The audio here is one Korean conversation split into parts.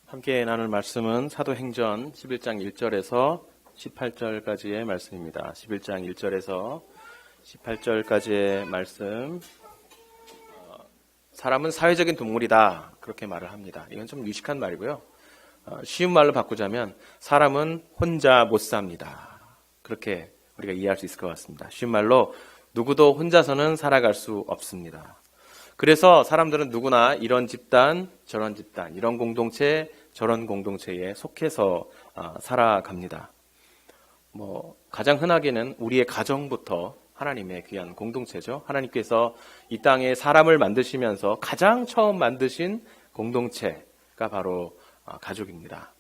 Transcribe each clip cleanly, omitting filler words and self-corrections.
함께 나눌 말씀은 사도행전 11장 1절에서 18절까지의 말씀입니다. 11장 1절에서 18절까지의 말씀. 사람은 사회적인 동물이다, 그렇게 말을 합니다. 이건 좀 유식한 말이고요. 쉬운 말로 바꾸자면 사람은 혼자 못 삽니다, 그렇게 우리가 이해할 수 있을 것 같습니다. 쉬운 말로 누구도 혼자서는 살아갈 수 없습니다. 그래서 사람들은 누구나 이런 집단, 저런 집단, 이런 공동체, 저런 공동체에 속해서 살아갑니다. 가장 흔하게는 우리의 가정부터 하나님의 귀한 공동체죠. 하나님께서 이 땅에 사람을 만드시면서 가장 처음 만드신 공동체가 바로 가족입니다.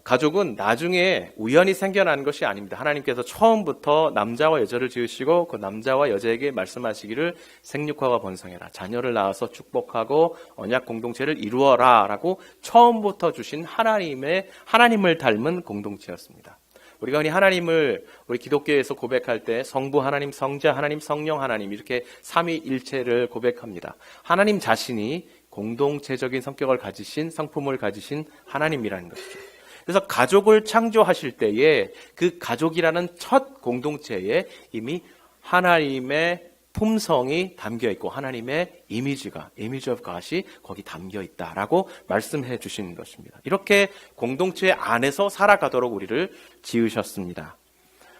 가족은 나중에 우연히 생겨난 것이 아닙니다. 하나님께서 처음부터 남자와 여자를 지으시고 그 남자와 여자에게 말씀하시기를 생육하고 번성해라, 자녀를 낳아서 축복하고 언약 공동체를 이루어라 라고 처음부터 주신 하나님을 닮은 공동체였습니다. 우리가 흔히 하나님을 우리 기독교에서 고백할 때 성부 하나님, 성자 하나님, 성령 하나님, 이렇게 삼위일체를 고백합니다. 하나님 자신이 공동체적인 성격을 가지신, 성품을 가지신 하나님이라는 것이죠. 그래서 가족을 창조하실 때에 그 가족이라는 첫 공동체에 이미 하나님의 품성이 담겨 있고 하나님의 이미지 of God이 거기 담겨 있다라고 말씀해 주신 것입니다. 이렇게 공동체 안에서 살아가도록 우리를 지으셨습니다.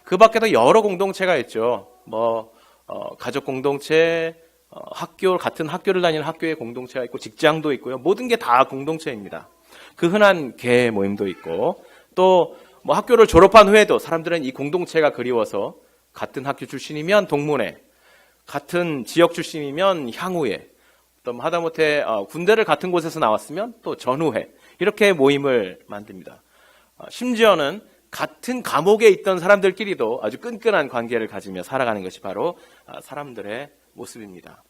그 밖에도 여러 공동체가 있죠. 가족 공동체, 같은 학교를 다니는 학교의 공동체가 있고 직장도 있고요. 모든 게 다 공동체입니다. 그 흔한 개 모임도 있고, 또 학교를 졸업한 후에도 사람들은 이 공동체가 그리워서 같은 학교 출신이면 동문회, 같은 지역 출신이면 향후회, 또 하다못해 군대를 같은 곳에서 나왔으면 또 전후회, 이렇게 모임을 만듭니다. 심지어는 같은 감옥에 있던 사람들끼리도 아주 끈끈한 관계를 가지며 살아가는 것이 바로 사람들의 모습입니다.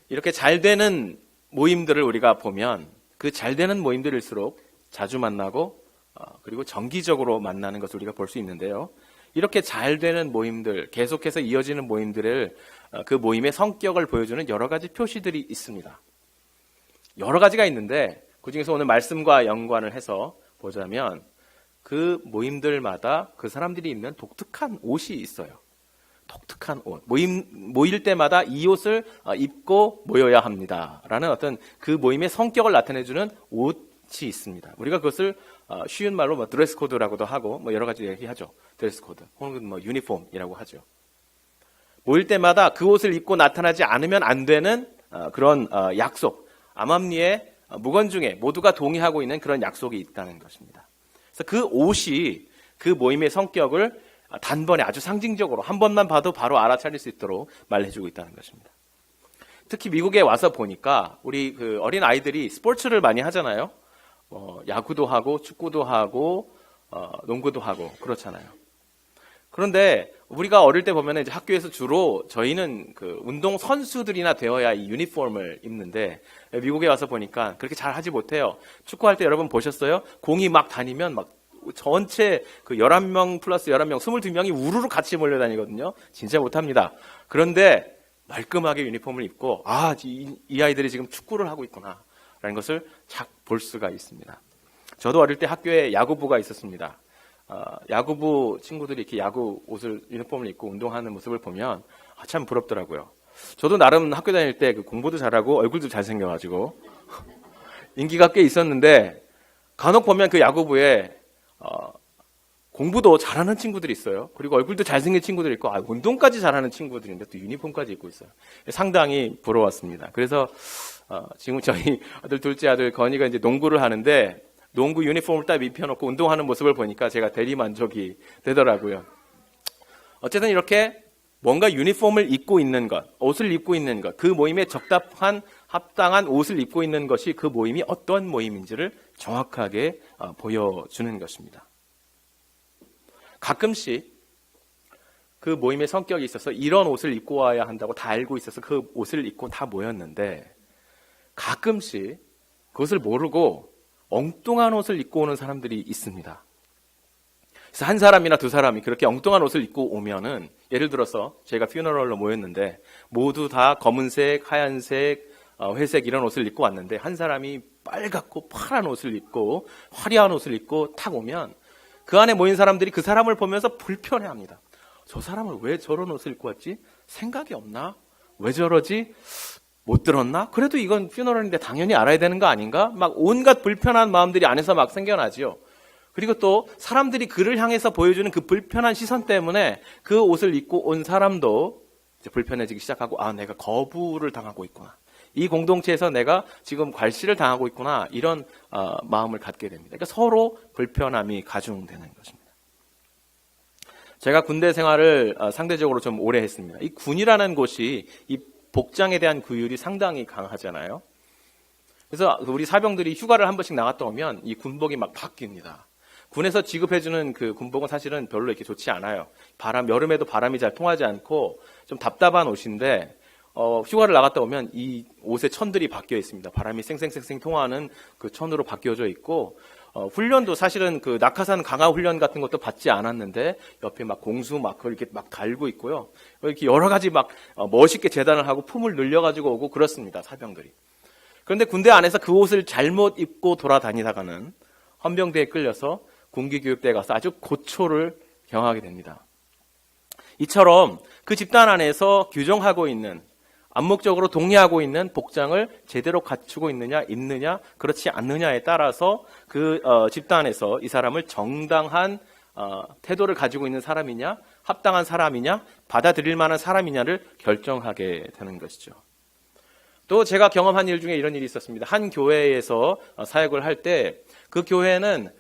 이렇게 잘 되는 모임들을 우리가 보면 그 잘 되는 모임들일수록 자주 만나고 그리고 정기적으로 만나는 것을 우리가 볼 수 있는데요. 이렇게 잘 되는 모임들, 계속해서 이어지는 모임들을 그 모임의 성격을 보여주는 여러 가지 표시들이 있습니다. 여러 가지가 있는데 그중에서 오늘 말씀과 연관을 해서 보자면 그 모임들마다 그 사람들이 입는 독특한 옷이 있어요. 독특한 옷. 모일 때마다 이 옷을 입고 모여야 합니다 라는 어떤 그 모임의 성격을 나타내주는 옷이 있습니다. 우리가 그것을 쉬운 말로 드레스 코드라고도 하고 여러 가지 얘기하죠. 드레스 코드 혹은 유니폼이라고 하죠. 모일 때마다 그 옷을 입고 나타나지 않으면 안 되는 그런 약속, 암암리에 무건중에 모두가 동의하고 있는 그런 약속이 있다는 것입니다. 그래서 그 옷이 그 모임의 성격을 단번에 아주 상징적으로 한 번만 봐도 바로 알아차릴 수 있도록 말해주고 있다는 것입니다. 특히 미국에 와서 보니까 우리 그 어린 아이들이 스포츠를 많이 하잖아요. 야구도 하고 축구도 하고 농구도 하고 그렇잖아요. 그런데 우리가 어릴 때 보면 이제 학교에서 주로 저희는 그 운동 선수들이나 되어야 이 유니폼을 입는데 미국에 와서 보니까 그렇게 잘 하지 못해요. 축구할 때 여러분 보셨어요? 공이 막 다니면 전체 그 11명 플러스 11명, 22명이 우르르 같이 몰려다니거든요. 진짜 못합니다. 그런데 말끔하게 유니폼을 입고 이 아이들이 지금 축구를 하고 있구나 라는 것을 착 볼 수가 있습니다. 저도 어릴 때 학교에 야구부가 있었습니다. 야구부 친구들이 이렇게 야구 옷을, 유니폼을 입고 운동하는 모습을 보면 참 부럽더라고요. 저도 나름 학교 다닐 때 공부도 잘하고 얼굴도 잘생겨가지고 인기가 꽤 있었는데 간혹 보면 그 야구부에 공부도 잘하는 친구들이 있어요. 그리고 얼굴도 잘생긴 친구들이 있고 운동까지 잘하는 친구들인데 또 유니폼까지 입고 있어요. 상당히 부러웠습니다. 그래서 지금 저희 둘째 아들 건이가 이제 농구를 하는데 농구 유니폼을 딱 입혀놓고 운동하는 모습을 보니까 제가 대리만족이 되더라고요. 어쨌든 이렇게 뭔가 유니폼을 입고 있는 것, 옷을 입고 있는 것, 그 모임에 합당한 옷을 입고 있는 것이 그 모임이 어떤 모임인지를 정확하게 보여주는 것입니다. 가끔씩 그 모임의 성격이 있어서 이런 옷을 입고 와야 한다고 다 알고 있어서 그 옷을 입고 다 모였는데 가끔씩 그것을 모르고 엉뚱한 옷을 입고 오는 사람들이 있습니다. 그래서 한 사람이나 두 사람이 그렇게 엉뚱한 옷을 입고 오면은 예를 들어서 저희가 퓨너럴로 모였는데 모두 다 검은색, 하얀색, 회색 이런 옷을 입고 왔는데 한 사람이 빨갛고 파란 옷을 입고 화려한 옷을 입고 탁 오면 그 안에 모인 사람들이 그 사람을 보면서 불편해합니다. 저 사람은 왜 저런 옷을 입고 왔지? 생각이 없나? 왜 저러지? 못 들었나? 그래도 이건 퓨너럴인데 당연히 알아야 되는 거 아닌가? 막 온갖 불편한 마음들이 안에서 막 생겨나지요. 그리고 또 사람들이 그를 향해서 보여주는 그 불편한 시선 때문에 그 옷을 입고 온 사람도 이제 불편해지기 시작하고, 내가 거부를 당하고 있구나. 이 공동체에서 내가 지금 괄시를 당하고 있구나. 이런 마음을 갖게 됩니다. 그러니까 서로 불편함이 가중되는 것입니다. 제가 군대 생활을 상대적으로 좀 오래 했습니다. 이 군이라는 곳이 이 복장에 대한 규율이 상당히 강하잖아요. 그래서 우리 사병들이 휴가를 한 번씩 나갔다 오면 이 군복이 막 바뀝니다. 군에서 지급해주는 그 군복은 사실은 별로 이렇게 좋지 않아요. 여름에도 바람이 잘 통하지 않고 좀 답답한 옷인데, 휴가를 나갔다 오면 이 옷의 천들이 바뀌어 있습니다. 바람이 쌩쌩쌩쌩 통하는 그 천으로 바뀌어져 있고, 훈련도 사실은 그 낙하산 강화 훈련 같은 것도 받지 않았는데, 옆에 막 공수 막 그걸 이렇게 막 달고 있고요. 이렇게 여러 가지 막 멋있게 재단을 하고 품을 늘려가지고 오고 그렇습니다, 사병들이. 그런데 군대 안에서 그 옷을 잘못 입고 돌아다니다가는 헌병대에 끌려서 군기교육대에 가서 아주 고초를 경하게 됩니다. 이처럼 그 집단 안에서 규정하고 있는, 암묵적으로 동의하고 있는 복장을 제대로 갖추고 있느냐, 그렇지 않느냐에 따라서 그 집단에서 이 사람을 정당한 태도를 가지고 있는 사람이냐, 합당한 사람이냐, 받아들일 만한 사람이냐를 결정하게 되는 것이죠. 또 제가 경험한 일 중에 이런 일이 있었습니다. 한 교회에서 사역을 할 때 그 교회는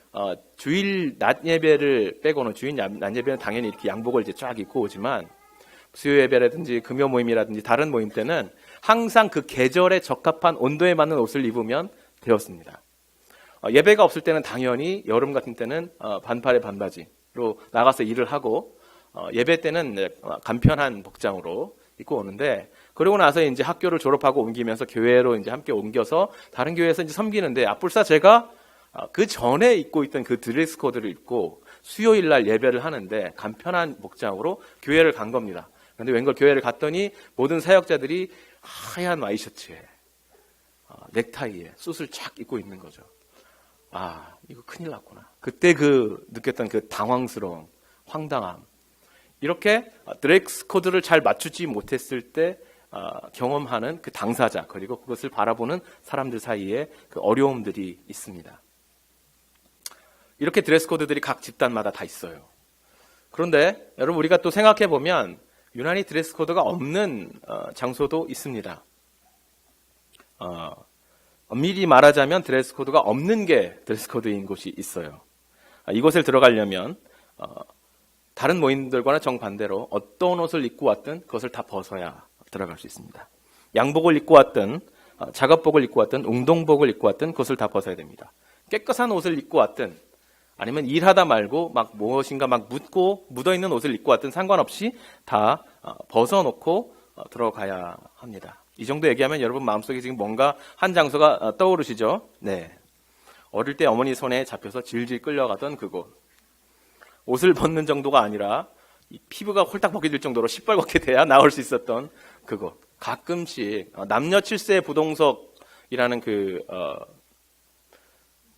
주일 낮 예배를 빼고는, 주일 낮 예배는 당연히 이렇게 양복을 이제 쫙 입고 오지만, 수요 예배라든지 금요 모임이라든지 다른 모임 때는 항상 그 계절에 적합한 온도에 맞는 옷을 입으면 되었습니다. 예배가 없을 때는 당연히 여름 같은 때는 반팔에 반바지로 나가서 일을 하고, 예배 때는 간편한 복장으로 입고 오는데, 그러고 나서 이제 학교를 졸업하고 옮기면서 교회로 이제 함께 옮겨서 다른 교회에서 이제 섬기는데, 앞불사 제가 그 전에 입고 있던 그 드레스 코드를 입고 수요일 날 예배를 하는데 간편한 복장으로 교회를 간 겁니다. 그런데 웬걸 교회를 갔더니 모든 사역자들이 하얀 와이셔츠에 넥타이에 숫을 착 입고 있는 거죠. 이거 큰일 났구나. 그때 느꼈던 그 당황스러움, 황당함, 이렇게 드레스 코드를 잘 맞추지 못했을 때 경험하는 그 당사자, 그리고 그것을 바라보는 사람들 사이에 그 어려움들이 있습니다. 이렇게 드레스 코드들이 각 집단마다 다 있어요. 그런데 여러분, 우리가 또 생각해 보면 유난히 드레스 코드가 없는 장소도 있습니다. 엄밀히 말하자면 드레스 코드가 없는 게 드레스 코드인 곳이 있어요. 이곳을 들어가려면 다른 모임들과는 정반대로 어떤 옷을 입고 왔든 그것을 다 벗어야 들어갈 수 있습니다. 양복을 입고 왔든 작업복을 입고 왔든 운동복을 입고 왔든 그것을 다 벗어야 됩니다. 깨끗한 옷을 입고 왔든 아니면 일하다 말고 막 무엇인가 막 묻어있는 옷을 입고 왔든 상관없이 다 벗어놓고 들어가야 합니다. 이 정도 얘기하면 여러분 마음속에 지금 뭔가 한 장소가 떠오르시죠? 네. 어릴 때 어머니 손에 잡혀서 질질 끌려가던 그곳. 옷을 벗는 정도가 아니라 피부가 홀딱 벗겨질 정도로 시뻘겋게 돼야 나올 수 있었던 그곳. 가끔씩 남녀 7세 부동석이라는 그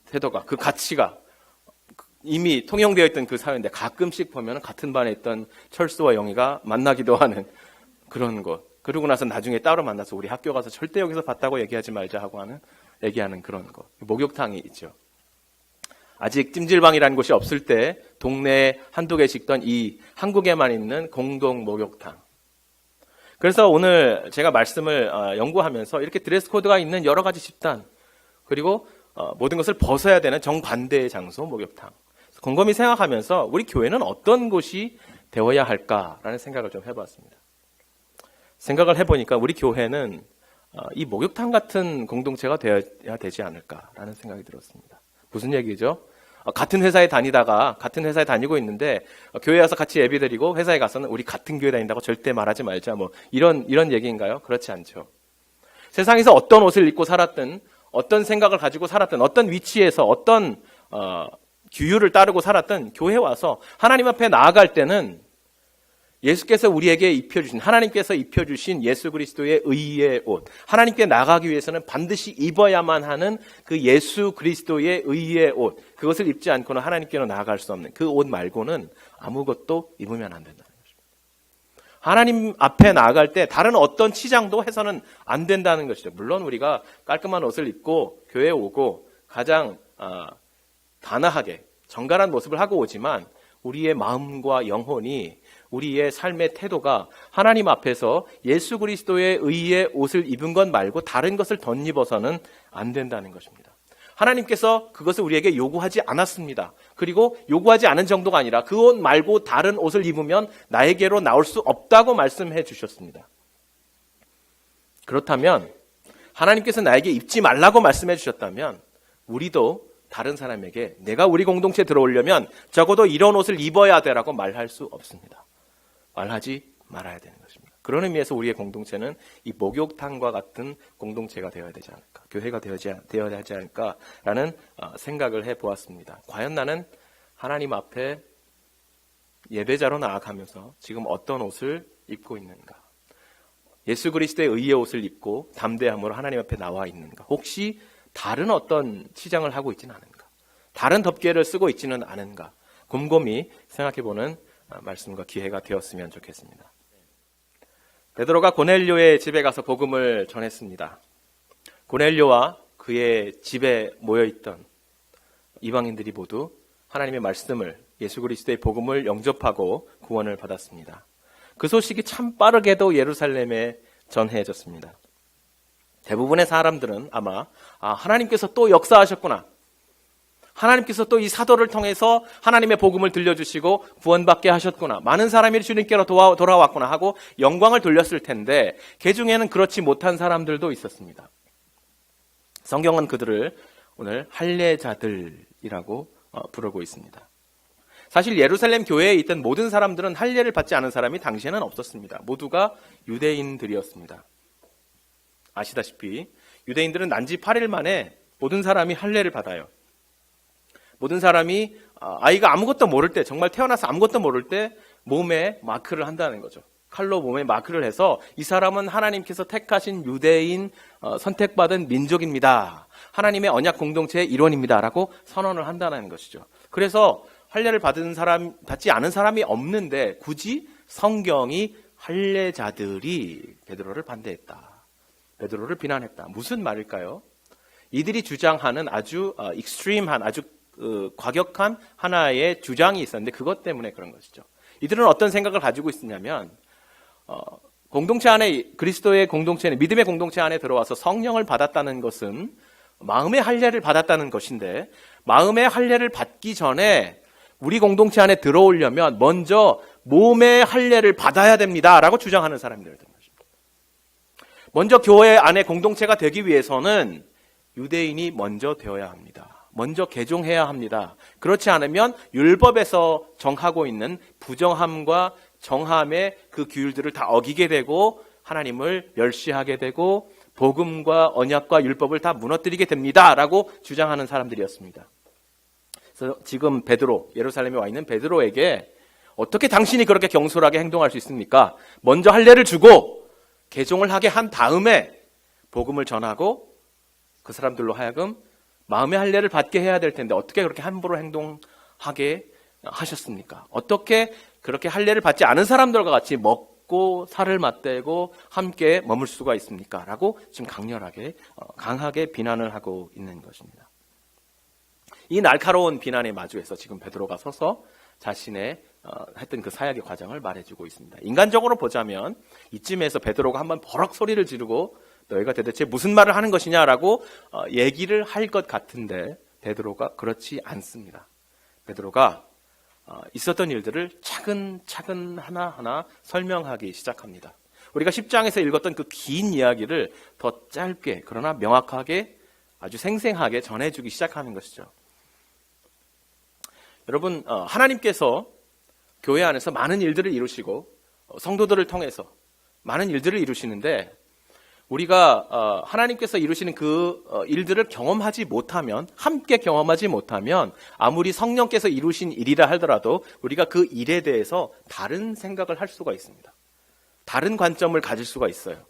태도가, 그 가치가 이미 통용되어 있던 그 사회인데 가끔씩 보면 같은 반에 있던 철수와 영희가 만나기도 하는 그런 곳. 그러고 나서 나중에 따로 만나서 우리 학교 가서 절대 여기서 봤다고 얘기하지 말자 하고 얘기하는 그런 곳. 목욕탕이 있죠. 아직 찜질방이라는 곳이 없을 때 동네에 한두 개씩 있던 이 한국에만 있는 공동 목욕탕. 그래서 오늘 제가 말씀을 연구하면서 이렇게 드레스 코드가 있는 여러 가지 집단, 그리고 모든 것을 벗어야 되는 정반대의 장소, 목욕탕. 곰곰이 생각하면서 우리 교회는 어떤 곳이 되어야 할까라는 생각을 좀 해봤습니다. 생각을 해보니까 우리 교회는 이 목욕탕 같은 공동체가 되어야 되지 않을까라는 생각이 들었습니다. 무슨 얘기죠? 같은 회사에 다니고 있는데 교회 와서 같이 예배드리고 회사에 가서는 우리 같은 교회 다닌다고 절대 말하지 말자, 뭐 이런 얘기인가요? 그렇지 않죠. 세상에서 어떤 옷을 입고 살았든, 어떤 생각을 가지고 살았든, 어떤 위치에서 어떤 규율을 따르고 살았든 교회 와서 하나님 앞에 나아갈 때는 예수께서 우리에게 입혀주신, 하나님께서 입혀주신 예수 그리스도의 의의 옷, 하나님께 나가기 위해서는 반드시 입어야만 하는 그 예수 그리스도의 의의 옷, 그것을 입지 않고는 하나님께로 나아갈 수 없는 그 옷 말고는 아무것도 입으면 안 된다는 것입니다. 하나님 앞에 나아갈 때 다른 어떤 치장도 해서는 안 된다는 것이죠. 물론 우리가 깔끔한 옷을 입고 교회에 오고 가장 단아하게 정갈한 모습을 하고 오지만 우리의 마음과 영혼이, 우리의 삶의 태도가 하나님 앞에서 예수 그리스도의 의의 옷을 입은 것 말고 다른 것을 덧입어서는 안 된다는 것입니다. 하나님께서 그것을 우리에게 요구하지 않았습니다. 그리고 요구하지 않은 정도가 아니라 그 옷 말고 다른 옷을 입으면 나에게로 나올 수 없다고 말씀해 주셨습니다. 그렇다면 하나님께서 나에게 입지 말라고 말씀해 주셨다면 우리도 다른 사람에게 내가 우리 공동체에 들어오려면 적어도 이런 옷을 입어야 되라고 말할 수 없습니다. 말하지 말아야 되는 것입니다. 그런 의미에서 우리의 공동체는 이 목욕탕과 같은 공동체가 되어야 되지 않을까, 교회가 되어야 하지 않을까라는 생각을 해보았습니다. 과연 나는 하나님 앞에 예배자로 나아가면서 지금 어떤 옷을 입고 있는가? 예수 그리스도의 의의 옷을 입고 담대함으로 하나님 앞에 나와 있는가? 혹시 다른 어떤 치장을 하고 있지는 않은가? 다른 덮개를 쓰고 있지는 않은가? 곰곰이 생각해보는 말씀과 기회가 되었으면 좋겠습니다. 베드로가 고넬료의 집에 가서 복음을 전했습니다. 고넬료와 그의 집에 모여있던 이방인들이 모두 하나님의 말씀을, 예수 그리스도의 복음을 영접하고 구원을 받았습니다. 그 소식이 참 빠르게도 예루살렘에 전해졌습니다. 대부분의 사람들은 아마 하나님께서 또 역사하셨구나, 하나님께서 또 이 사도를 통해서 하나님의 복음을 들려주시고 구원받게 하셨구나, 많은 사람이 주님께로 돌아왔구나 하고 영광을 돌렸을 텐데 그 중에는 그렇지 못한 사람들도 있었습니다. 성경은 그들을 오늘 할례자들이라고 부르고 있습니다. 사실 예루살렘 교회에 있던 모든 사람들은 할례를 받지 않은 사람이 당시에는 없었습니다. 모두가 유대인들이었습니다. 아시다시피 유대인들은 난지 8일 만에 모든 사람이 할례를 받아요. 모든 사람이 아이가 아무것도 모를 때, 정말 태어나서 아무것도 모를 때 몸에 마크를 한다는 거죠. 칼로 몸에 마크를 해서 이 사람은 하나님께서 택하신 유대인, 선택받은 민족입니다, 하나님의 언약 공동체의 일원입니다 라고 선언을 한다는 것이죠. 그래서 할례를 받지 않은 사람이 없는데 굳이 성경이 할례자들이 베드로를 반대했다, 베드로를 비난했다. 무슨 말일까요? 이들이 주장하는 아주 익스트림한, 아주 과격한 하나의 주장이 있었는데 그것 때문에 그런 것이죠. 이들은 어떤 생각을 가지고 있었냐면 공동체 안에, 그리스도의 공동체는, 믿음의 공동체 안에 들어와서 성령을 받았다는 것은 마음의 할례를 받았다는 것인데 마음의 할례를 받기 전에 우리 공동체 안에 들어오려면 먼저 몸의 할례를 받아야 됩니다 라고 주장하는 사람들이었던 것입니다. 먼저 교회 안에 공동체가 되기 위해서는 유대인이 먼저 되어야 합니다. 먼저 개종해야 합니다. 그렇지 않으면 율법에서 정하고 있는 부정함과 정함의 그 규율들을 다 어기게 되고 하나님을 멸시하게 되고 복음과 언약과 율법을 다 무너뜨리게 됩니다 라고 주장하는 사람들이었습니다. 그래서 지금 베드로, 예루살렘에 와 있는 베드로에게 어떻게 당신이 그렇게 경솔하게 행동할 수 있습니까? 먼저 할례를 주고 개종을 하게 한 다음에 복음을 전하고 그 사람들로 하여금 마음의 할례를 받게 해야 될 텐데 어떻게 그렇게 함부로 행동하게 하셨습니까? 어떻게 그렇게 할례를 받지 않은 사람들과 같이 먹고 살을 맞대고 함께 머물 수가 있습니까? 라고 지금 강하게 비난을 하고 있는 것입니다. 이 날카로운 비난에 마주해서 지금 베드로가 서서 자신의 했던 그 사역의 과정을 말해주고 있습니다. 인간적으로 보자면 이쯤에서 베드로가 한번 버럭 소리를 지르고 너희가 대체 무슨 말을 하는 것이냐라고 얘기를 할 것 같은데 베드로가 그렇지 않습니다. 베드로가 있었던 일들을 차근차근 하나하나 설명하기 시작합니다. 우리가 10장에서 읽었던 그 긴 이야기를 더 짧게 그러나 명확하게 아주 생생하게 전해주기 시작하는 것이죠. 여러분, 하나님께서 교회 안에서 많은 일들을 이루시고 성도들을 통해서 많은 일들을 이루시는데 우리가 하나님께서 이루시는 그 일들을 경험하지 못하면, 함께 경험하지 못하면 아무리 성령께서 이루신 일이라 하더라도 우리가 그 일에 대해서 다른 생각을 할 수가 있습니다. 다른 관점을 가질 수가 있어요.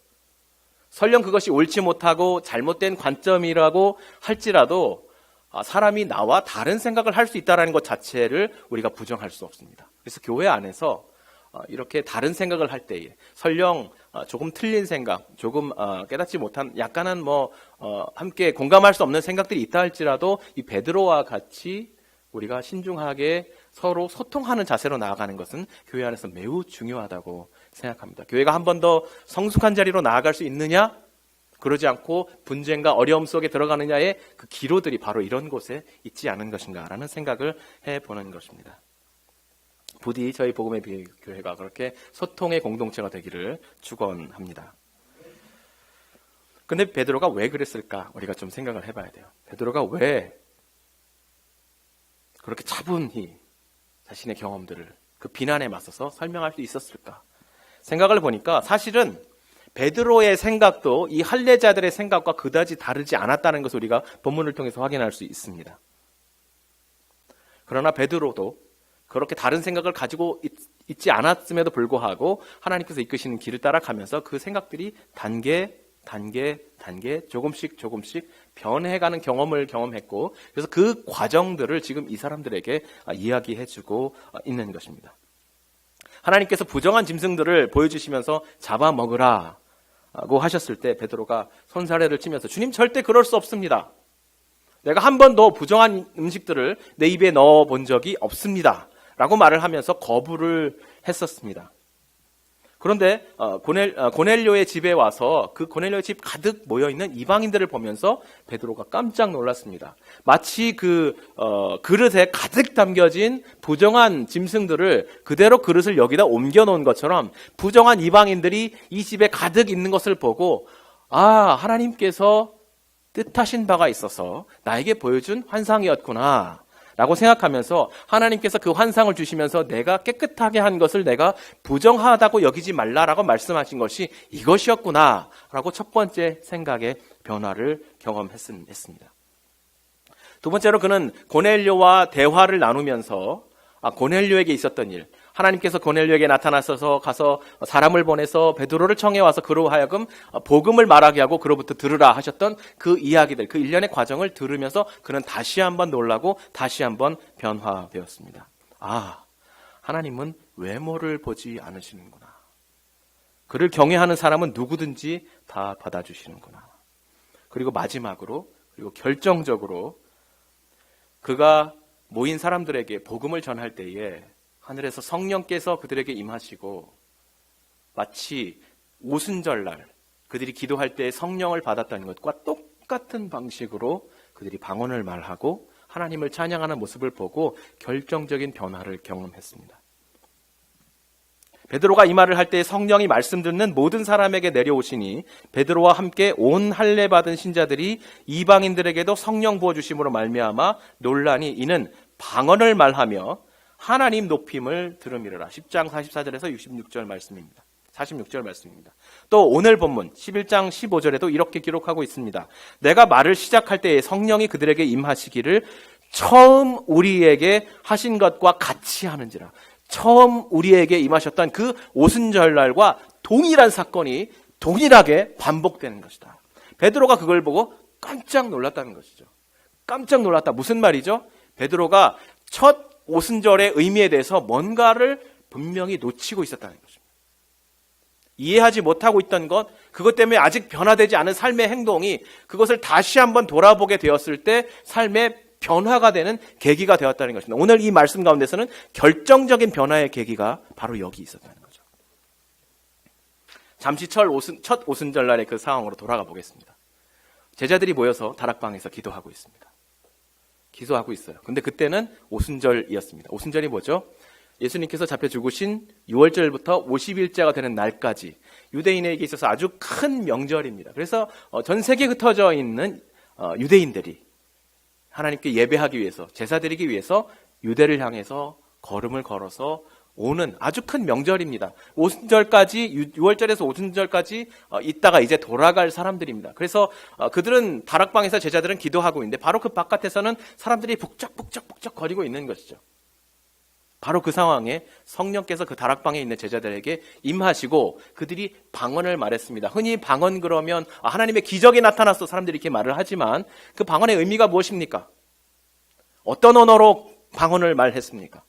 설령 그것이 옳지 못하고 잘못된 관점이라고 할지라도 사람이 나와 다른 생각을 할 수 있다는 것 자체를 우리가 부정할 수 없습니다. 그래서 교회 안에서 이렇게 다른 생각을 할 때에 설령 조금 틀린 생각, 조금 깨닫지 못한 약간은 함께 공감할 수 없는 생각들이 있다 할지라도 이 베드로와 같이 우리가 신중하게 서로 소통하는 자세로 나아가는 것은 교회 안에서 매우 중요하다고 생각합니다. 교회가 한 번 더 성숙한 자리로 나아갈 수 있느냐? 그러지 않고 분쟁과 어려움 속에 들어가느냐의 그 기로들이 바로 이런 곳에 있지 않은 것인가라는 생각을 해보는 것입니다. 부디 저희 복음의 교회가 그렇게 소통의 공동체가 되기를 축원합니다. 근데 베드로가 왜 그랬을까? 우리가 좀 생각을 해봐야 돼요. 베드로가 왜 그렇게 차분히 자신의 경험들을 그 비난에 맞서서 설명할 수 있었을까? 생각을 보니까 사실은 베드로의 생각도 이 할례자들의 생각과 그다지 다르지 않았다는 것을 우리가 본문을 통해서 확인할 수 있습니다. 그러나 베드로도 그렇게 다른 생각을 가지고 있지 않았음에도 불구하고 하나님께서 이끄시는 길을 따라가면서 그 생각들이 단계 조금씩 변해가는 경험을 경험했고, 그래서 그 과정들을 지금 이 사람들에게 이야기해주고 있는 것입니다. 하나님께서 부정한 짐승들을 보여주시면서 잡아먹으라고 하셨을 때 베드로가 손사래를 치면서 주님 절대 그럴 수 없습니다. 내가 한 번도 부정한 음식들을 내 입에 넣어 본 적이 없습니다 라고 말을 하면서 거부를 했었습니다. 그런데 고넬료의 집에 와서 그 고넬료의 집 가득 모여있는 이방인들을 보면서 베드로가 깜짝 놀랐습니다. 마치 그 그릇에 가득 담겨진 부정한 짐승들을 그대로 그릇을 여기다 옮겨놓은 것처럼 부정한 이방인들이 이 집에 가득 있는 것을 보고 하나님께서 뜻하신 바가 있어서 나에게 보여준 환상이었구나 라고 생각하면서 하나님께서 그 환상을 주시면서 내가 깨끗하게 한 것을 내가 부정하다고 여기지 말라라고 말씀하신 것이 이것이었구나 라고 첫 번째 생각의 변화를 경험했습니다. 두 번째로 그는 고넬료와 대화를 나누면서 고넬료에게 있었던 일, 하나님께서 고넬료에게 나타나셔서 가서 사람을 보내서 베드로를 청해와서 그로 하여금 복음을 말하게 하고 그로부터 들으라 하셨던 그 이야기들, 그 일련의 과정을 들으면서 그는 다시 한번 놀라고 다시 한번 변화되었습니다. 하나님은 외모를 보지 않으시는구나. 그를 경외하는 사람은 누구든지 다 받아주시는구나. 그리고 마지막으로, 그리고 결정적으로 그가 모인 사람들에게 복음을 전할 때에 하늘에서 성령께서 그들에게 임하시고 마치 오순절날 그들이 기도할 때 성령을 받았다는 것과 똑같은 방식으로 그들이 방언을 말하고 하나님을 찬양하는 모습을 보고 결정적인 변화를 경험했습니다. 베드로가 이 말을 할 때 성령이 말씀 듣는 모든 사람에게 내려오시니 베드로와 함께 온 할례 받은 신자들이 이방인들에게도 성령 부어주심으로 말미암아 놀라니 이는 방언을 말하며 하나님 높임을 들음이로라. 10장 44절에서 66절 말씀입니다. 46절 말씀입니다. 또 오늘 본문 11장 15절에도 이렇게 기록하고 있습니다. 내가 말을 시작할 때에 성령이 그들에게 임하시기를 처음 우리에게 하신 것과 같이 하는지라. 처음 우리에게 임하셨던 그 오순절날과 동일한 사건이 동일하게 반복되는 것이다. 베드로가 그걸 보고 깜짝 놀랐다는 것이죠. 깜짝 놀랐다. 무슨 말이죠? 베드로가 첫 오순절의 의미에 대해서 뭔가를 분명히 놓치고 있었다는 것입니다. 이해하지 못하고 있던 것, 그것 때문에 아직 변화되지 않은 삶의 행동이 그것을 다시 한번 돌아보게 되었을 때 삶의 변화가 되는 계기가 되었다는 것입니다. 오늘 이 말씀 가운데서는 결정적인 변화의 계기가 바로 여기 있었다는 거죠. 잠시 첫 오순절날의 그 상황으로 돌아가 보겠습니다. 제자들이 모여서 다락방에서 기도하고 있습니다. 기도하고 있어요. 근데 그때는 오순절이었습니다. 오순절이 뭐죠? 예수님께서 잡혀 죽으신 6월절부터 50일째가 되는 날까지 유대인에게 있어서 아주 큰 명절입니다. 그래서 전 세계에 흩어져 있는 유대인들이 하나님께 예배하기 위해서, 제사 드리기 위해서 유대를 향해서 걸음을 걸어서 오는 아주 큰 명절입니다. 오순절까지, 6월절에서 오순절까지 있다가 이제 돌아갈 사람들입니다. 그래서 그들은 다락방에서 제자들은 기도하고 있는데 바로 그 바깥에서는 사람들이 북적북적 거리고 있는 것이죠. 바로 그 상황에 성령께서 그 다락방에 있는 제자들에게 임하시고 그들이 방언을 말했습니다. 흔히 방언 그러면 하나님의 기적이 나타났어, 사람들이 이렇게 말을 하지만 그 방언의 의미가 무엇입니까? 어떤 언어로 방언을 말했습니까?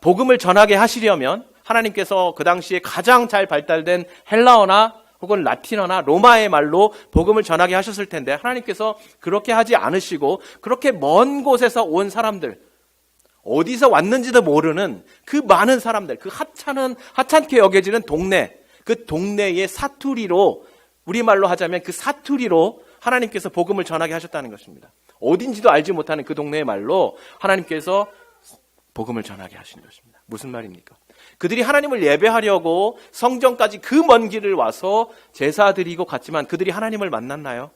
복음을 전하게 하시려면 하나님께서 그 당시에 가장 잘 발달된 헬라어나 혹은 라틴어나 로마의 말로 복음을 전하게 하셨을 텐데 하나님께서 그렇게 하지 않으시고 그렇게 먼 곳에서 온 사람들, 어디서 왔는지도 모르는 그 많은 사람들, 그 하찮게 여겨지는 동네, 그 동네의 사투리로, 우리말로 하자면 그 사투리로 하나님께서 복음을 전하게 하셨다는 것입니다. 어딘지도 알지 못하는 그 동네의 말로 하나님께서 복음을 전하게 하신 것입니다. 무슨 말입니까? 그들이 하나님을 예배하려고 성전까지 그 먼 길을 와서 제사 드리고 갔지만 그들이 하나님을 만났나요?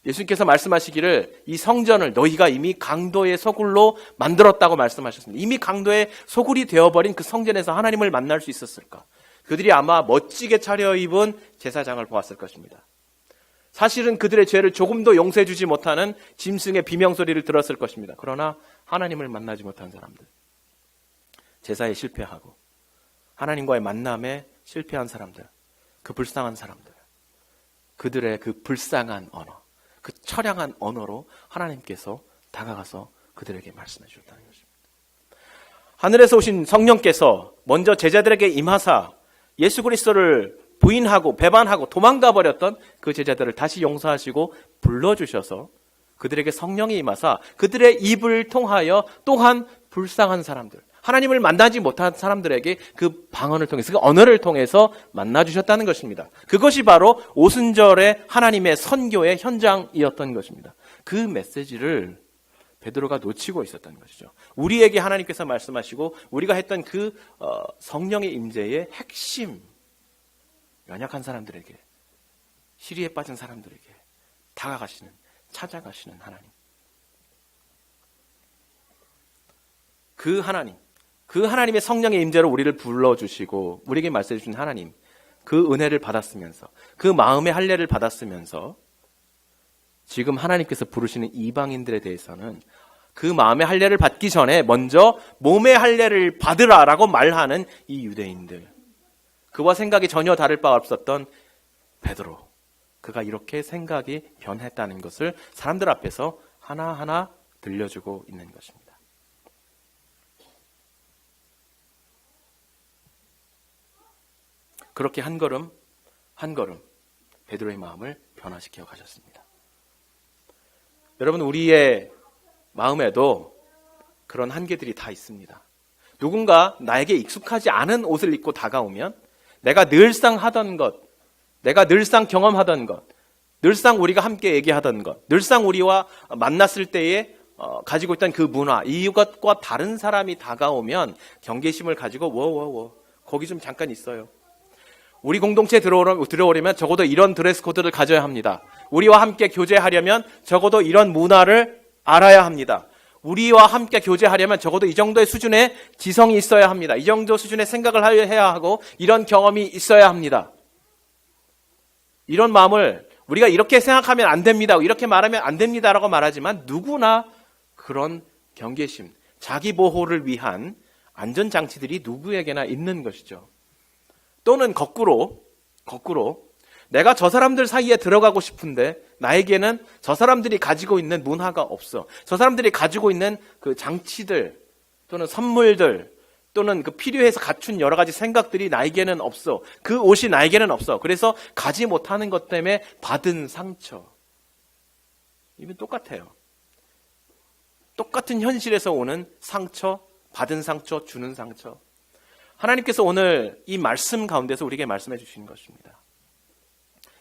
예수님께서 말씀하시기를 이 성전을 너희가 이미 강도의 소굴로 만들었다고 말씀하셨습니다. 이미 강도의 소굴이 되어버린 그 성전에서 하나님을 만날 수 있었을까? 그들이 아마 멋지게 차려입은 제사장을 보았을 것입니다. 사실은 그들의 죄를 조금도 용서해주지 못하는 짐승의 비명소리를 들었을 것입니다. 그러나 하나님을 만나지 못한 사람들, 제사에 실패하고 하나님과의 만남에 실패한 사람들, 그 불쌍한 사람들, 그들의 그 불쌍한 언어, 그 처량한 언어로 하나님께서 다가가서 그들에게 말씀해 주셨다는 것입니다. 하늘에서 오신 성령께서 먼저 제자들에게 임하사 예수 그리스도를 부인하고 배반하고 도망가 버렸던 그 제자들을 다시 용서하시고 불러주셔서 그들에게 성령이 임하사 그들의 입을 통하여 또한 불쌍한 사람들, 하나님을 만나지 못한 사람들에게 그 방언을 통해서, 그 언어를 통해서 만나주셨다는 것입니다. 그것이 바로 오순절의 하나님의 선교의 현장이었던 것입니다. 그 메시지를 베드로가 놓치고 있었던 것이죠. 우리에게 하나님께서 말씀하시고 우리가 했던 그 성령의 임재의 핵심, 연약한 사람들에게, 시리에 빠진 사람들에게 다가가시는, 찾아가시는 하나님. 그 하나님의 성령의 임재로 우리를 불러주시고 우리에게 말씀해 주신 하나님, 그 은혜를 받았으면서 그 마음의 할례를 받았으면서 지금 하나님께서 부르시는 이방인들에 대해서는 그 마음의 할례를 받기 전에 먼저 몸의 할례를 받으라라고 말하는 이 유대인들, 그와 생각이 전혀 다를 바 없었던 베드로, 그가 이렇게 생각이 변했다는 것을 사람들 앞에서 하나하나 들려주고 있는 것입니다. 그렇게 한 걸음 한 걸음 베드로의 마음을 변화시켜 가셨습니다. 여러분, 우리의 마음에도 그런 한계들이 다 있습니다. 누군가 나에게 익숙하지 않은 옷을 입고 다가오면 내가 늘상 하던 것, 내가 늘상 경험하던 것, 늘상 우리가 함께 얘기하던 것, 늘상 우리와 만났을 때에 가지고 있던 그 문화, 이것과 다른 사람이 다가오면 경계심을 가지고 거기 좀 잠깐 있어요. 우리 공동체에 들어오려면 적어도 이런 드레스 코드를 가져야 합니다. 우리와 함께 교제하려면 적어도 이런 문화를 알아야 합니다. 우리와 함께 교제하려면 적어도 이 정도의 수준의 지성이 있어야 합니다. 이 정도 수준의 생각을 해야 하고 이런 경험이 있어야 합니다. 이런 마음을 우리가 이렇게 생각하면 안 됩니다, 이렇게 말하면 안 됩니다라고 말하지만 누구나 그런 경계심, 자기 보호를 위한 안전장치들이 누구에게나 있는 것이죠. 또는 거꾸로 내가 저 사람들 사이에 들어가고 싶은데 나에게는 저 사람들이 가지고 있는 문화가 없어. 저 사람들이 가지고 있는 그 장치들 또는 선물들 또는 그 필요해서 갖춘 여러 가지 생각들이 나에게는 없어. 그 옷이 나에게는 없어. 그래서 가지 못하는 것 때문에 받은 상처. 이건 똑같아요. 똑같은 현실에서 오는 상처, 받은 상처, 주는 상처. 하나님께서 오늘 이 말씀 가운데서 우리에게 말씀해 주시는 것입니다.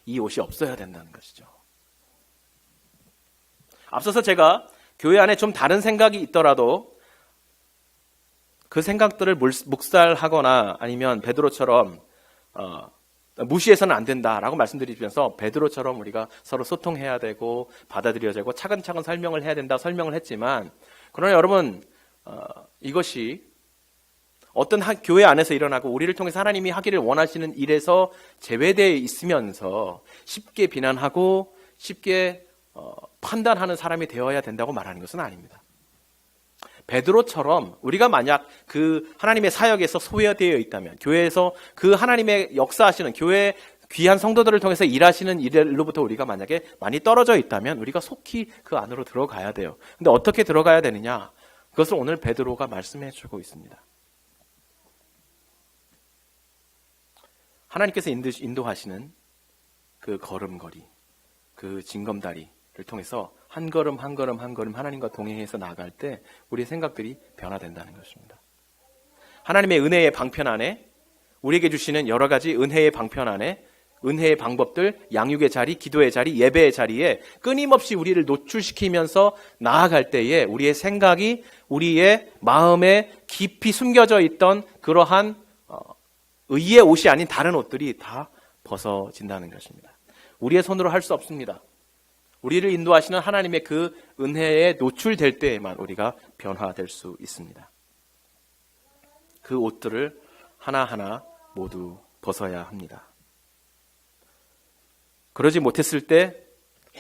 이 옷이 없어야 된다는 것이죠. 앞서서 제가 교회 안에 좀 다른 생각이 있더라도 그 생각들을 묵살하거나 아니면 베드로처럼 무시해서는 안 된다라고 말씀드리면서 베드로처럼 우리가 서로 소통해야 되고 받아들여야 되고 차근차근 설명을 해야 된다 설명을 했지만, 그러나 여러분 이것이 어떤 교회 안에서 일어나고 우리를 통해서 하나님이 하기를 원하시는 일에서 제외되어 있으면서 쉽게 비난하고 쉽게 판단하는 사람이 되어야 된다고 말하는 것은 아닙니다. 베드로처럼 우리가 만약 그 하나님의 사역에서 소외되어 있다면, 교회에서 그 하나님의 역사하시는 교회 귀한 성도들을 통해서 일하시는 일로부터 우리가 만약에 많이 떨어져 있다면 우리가 속히 그 안으로 들어가야 돼요. 근데 어떻게 들어가야 되느냐? 그것을 오늘 베드로가 말씀해 주고 있습니다. 하나님께서 인도하시는 그 걸음걸이, 그 징검다리를 통해서 한 걸음 한 걸음 한 걸음 하나님과 동행해서 나아갈 때 우리의 생각들이 변화된다는 것입니다. 하나님의 은혜의 방편 안에, 우리에게 주시는 여러 가지 은혜의 방편 안에, 은혜의 방법들, 양육의 자리, 기도의 자리, 예배의 자리에 끊임없이 우리를 노출시키면서 나아갈 때에 우리의 생각이 우리의 마음에 깊이 숨겨져 있던 그러한 의의 옷이 아닌 다른 옷들이 다 벗어진다는 것입니다. 우리의 손으로 할 수 없습니다. 우리를 인도하시는 하나님의 그 은혜에 노출될 때에만 우리가 변화될 수 있습니다. 그 옷들을 하나하나 모두 벗어야 합니다. 그러지 못했을 때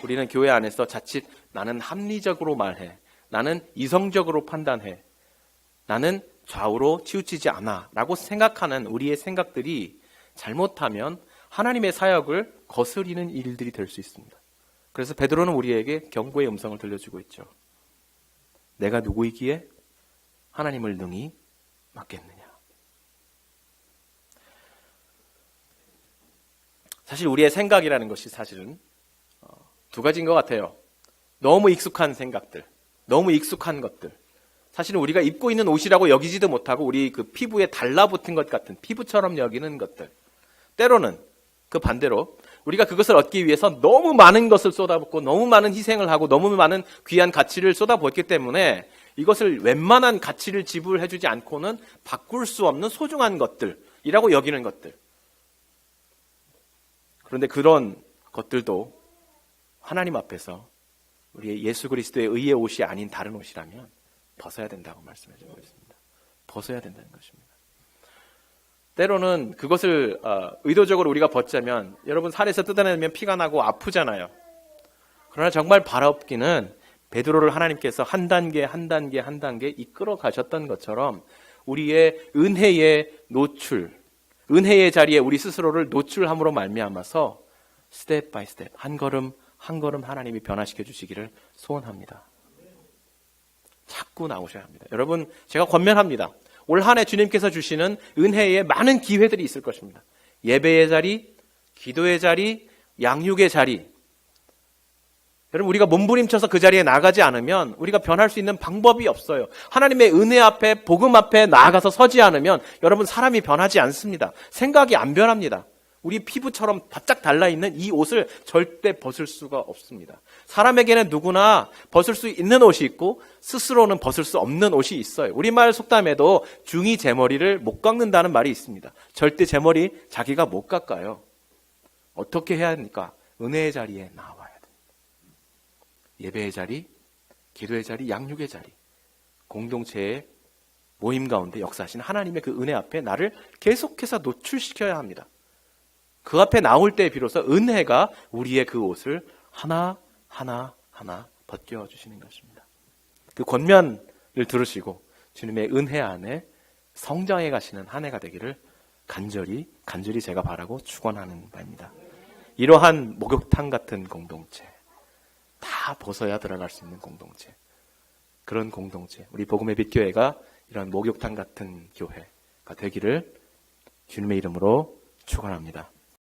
우리는 교회 안에서 자칫 나는 합리적으로 말해, 나는 이성적으로 판단해, 나는 좌우로 치우치지 않아 라고 생각하는 우리의 생각들이 잘못하면 하나님의 사역을 거스리는 일들이 될 수 있습니다. 그래서 베드로는 우리에게 경고의 음성을 들려주고 있죠. 내가 누구이기에 하나님을 능히 맡겠느냐. 사실 우리의 생각이라는 것이 사실은 두 가지인 것 같아요. 너무 익숙한 생각들, 너무 익숙한 것들. 사실은 우리가 입고 있는 옷이라고 여기지도 못하고 우리 그 피부에 달라붙은 것 같은 피부처럼 여기는 것들. 때로는 그 반대로 우리가 그것을 얻기 위해서 너무 많은 것을 쏟아붓고 너무 많은 희생을 하고 너무 많은 귀한 가치를 쏟아붓기 때문에 이것을 웬만한 가치를 지불해주지 않고는 바꿀 수 없는 소중한 것들이라고 여기는 것들. 그런데 그런 것들도 하나님 앞에서 우리의 예수 그리스도의 의의 옷이 아닌 다른 옷이라면 벗어야 된다고 말씀해 주고 있습니다. 벗어야 된다는 것입니다. 때로는 그것을 의도적으로 우리가 벗자면 여러분 살에서 뜯어내면 피가 나고 아프잖아요. 그러나 정말 바라옵기는 베드로를 하나님께서 한 단계 한 단계 한 단계 이끌어 가셨던 것처럼 우리의 은혜의 노출, 은혜의 자리에 우리 스스로를 노출함으로 말미암아서 스텝 바이 스텝 한 걸음 한 걸음 하나님이 변화시켜 주시기를 소원합니다. 자꾸 나오셔야 합니다. 여러분 제가 권면합니다. 올 한 해 주님께서 주시는 은혜의 많은 기회들이 있을 것입니다. 예배의 자리, 기도의 자리, 양육의 자리. 여러분 우리가 몸부림쳐서 그 자리에 나가지 않으면 우리가 변할 수 있는 방법이 없어요. 하나님의 은혜 앞에 복음 앞에 나아가서 서지 않으면 여러분 사람이 변하지 않습니다. 생각이 안 변합니다. 우리 피부처럼 바짝 달라있는 이 옷을 절대 벗을 수가 없습니다. 사람에게는 누구나 벗을 수 있는 옷이 있고 스스로는 벗을 수 없는 옷이 있어요. 우리말 속담에도 중이 제 머리를 못 깎는다는 말이 있습니다. 절대 제 머리 자기가 못 깎아요. 어떻게 해야 합니까? 은혜의 자리에 나와야 됩니다. 예배의 자리, 기도의 자리, 양육의 자리, 공동체의 모임 가운데 역사하신 하나님의 그 은혜 앞에 나를 계속해서 노출시켜야 합니다. 그 앞에 나올 때 비로소 은혜가 우리의 그 옷을 하나 벗겨주시는 것입니다. 그 권면을 들으시고 주님의 은혜 안에 성장해 가시는 한 해가 되기를 간절히 제가 바라고 축원하는 바입니다. 이러한 목욕탕 같은 공동체, 다 벗어야 들어갈 수 있는 공동체, 그런 공동체, 우리 복음의 빛 교회가 이런 목욕탕 같은 교회가 되기를 주님의 이름으로 축원합니다.